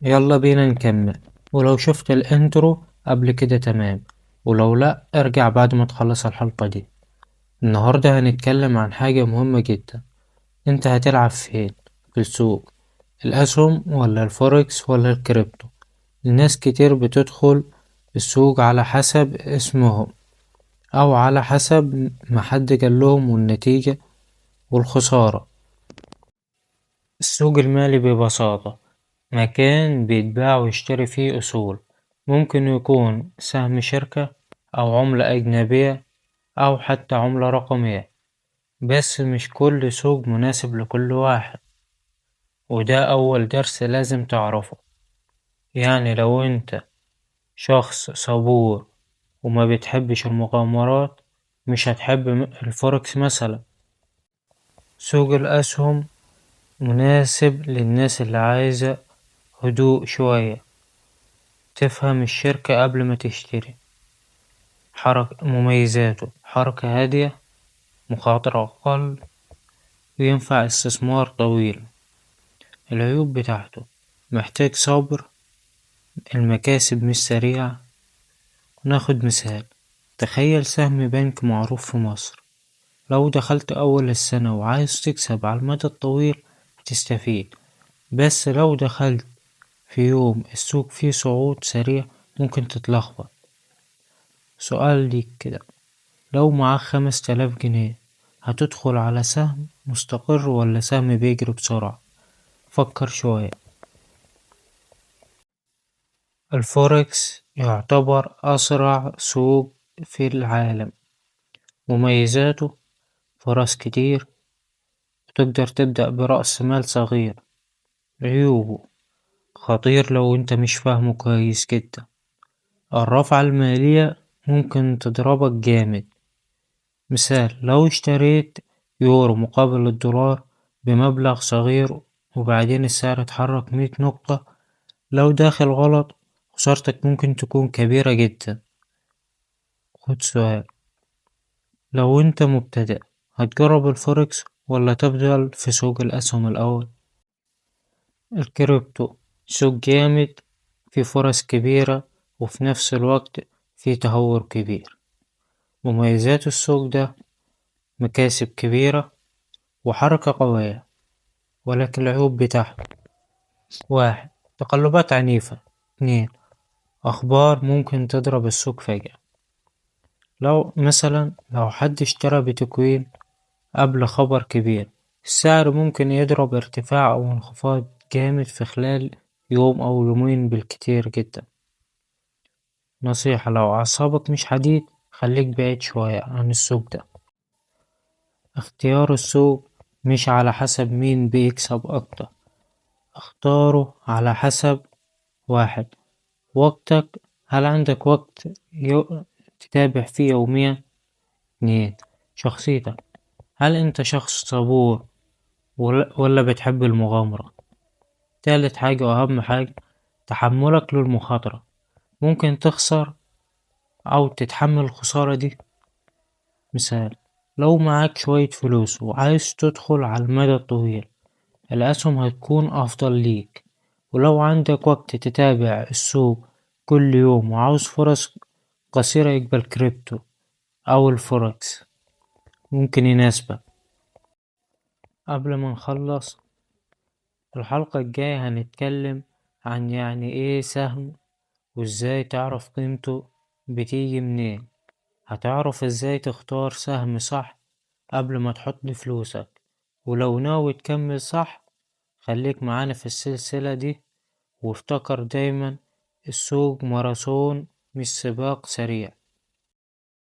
يلا بينا نكمل. ولو شفت الانترو قبل كده تمام، ولو لأ ارجع بعد ما تخلص الحلقة دي. النهاردة هنتكلم عن حاجة مهمة جدا. انت هتلعب فين؟ في السوق الأسهم ولا الفوركس ولا الكريبتو؟ الناس كتير بتدخل السوق على حسب اسمهم أو على حسب ما حد قالهم والنتيجة والخسارة. السوق المالي ببساطة مكان بيتباع ويشتري فيه أصول، ممكن يكون سهم شركة أو عملة أجنبية أو حتى عملة رقمية، بس مش كل سوق مناسب لكل واحد، وده أول درس لازم تعرفه. يعني لو أنت شخص صبور وما بتحبش المغامرات مش هتحب الفوركس مثلا. سوق الأسهم مناسب للناس اللي عايزة هدوء شوية، تفهم الشركة قبل ما تشتري. مميزاته حركة هادية، مخاطرة أقل، وينفع استثمار طويل. العيوب بتاعته محتاج صبر، المكاسب مش سريعة. ناخد مثال، تخيل سهم بنك معروف في مصر، لو دخلت أول السنة وعايز تكسب على المدى الطويل هتستفيد، بس لو دخلت في يوم السوق فيه صعود سريع ممكن تتلخبط. سؤال ليك كده، لو معاك 5000 جنيه هتدخل على سهم مستقر ولا سهم بيجري بسرعة؟ فكر شوية. الفوركس يعتبر أسرع سوق في العالم. مميزاته فرص كتير، وتقدر تبدأ برأس مال صغير. عيوبه خطير لو انت مش فاهمه كويس جدا، الرافعة المالية ممكن تضربك جامد. مثال، لو اشتريت يورو مقابل الدولار بمبلغ صغير وبعدين السعر اتحرك 100 نقطة، لو داخل غلط خسارتك ممكن تكون كبيرة جدا. خد سؤال، لو انت مبتدئ هتجرب الفوركس ولا تفضل في سوق الأسهم الأول؟ الكريبتو سوق جامد، فيه فرص كبيرة وفي نفس الوقت فيه تهور كبير. مميزات السوق ده مكاسب كبيرة وحركة قوية، ولكن العيوب بتاعته: 1. تقلبات عنيفة. 2. أخبار ممكن تضرب السوق فجأة، لو حد اشترى بيتكوين قبل خبر كبير السعر ممكن يضرب ارتفاع أو انخفاض جامد في خلال يوم أو يومين بالكتير جدا. نصيحة، لو أعصابك مش حديد خليك بعيد شوية عن السوق ده. اختيار السوق مش على حسب مين بيكسب أكتر، اختاره على حسب: 1. وقتك، هل عندك وقت تتابع فيه يوميا؟ 2. شخصيتك، هل انت شخص صبور ولا بتحب المغامرة؟ تالت حاجة وأهم حاجة، تحملك للمخاطرة، ممكن تخسر أو تتحمل الخسارة دي. مثال، لو معاك شوية فلوس وعايز تدخل على المدى الطويل الأسهم هتكون أفضل ليك، ولو عندك وقت تتابع السوق كل يوم وعاوز فرص قصيرة يبقى الكريبتو أو الفوركس ممكن يناسبك. قبل ما نخلص الحلقة الجاية هنتكلم عن يعني ايه سهم، وازاي تعرف قيمته بتيجي منين. هتعرف ازاي تختار سهم صح قبل ما تحط فلوسك، ولو ناوي تكمل صح خليك معانا في السلسلة دي. وافتكر دايما السوق ماراثون مش سباق سريع.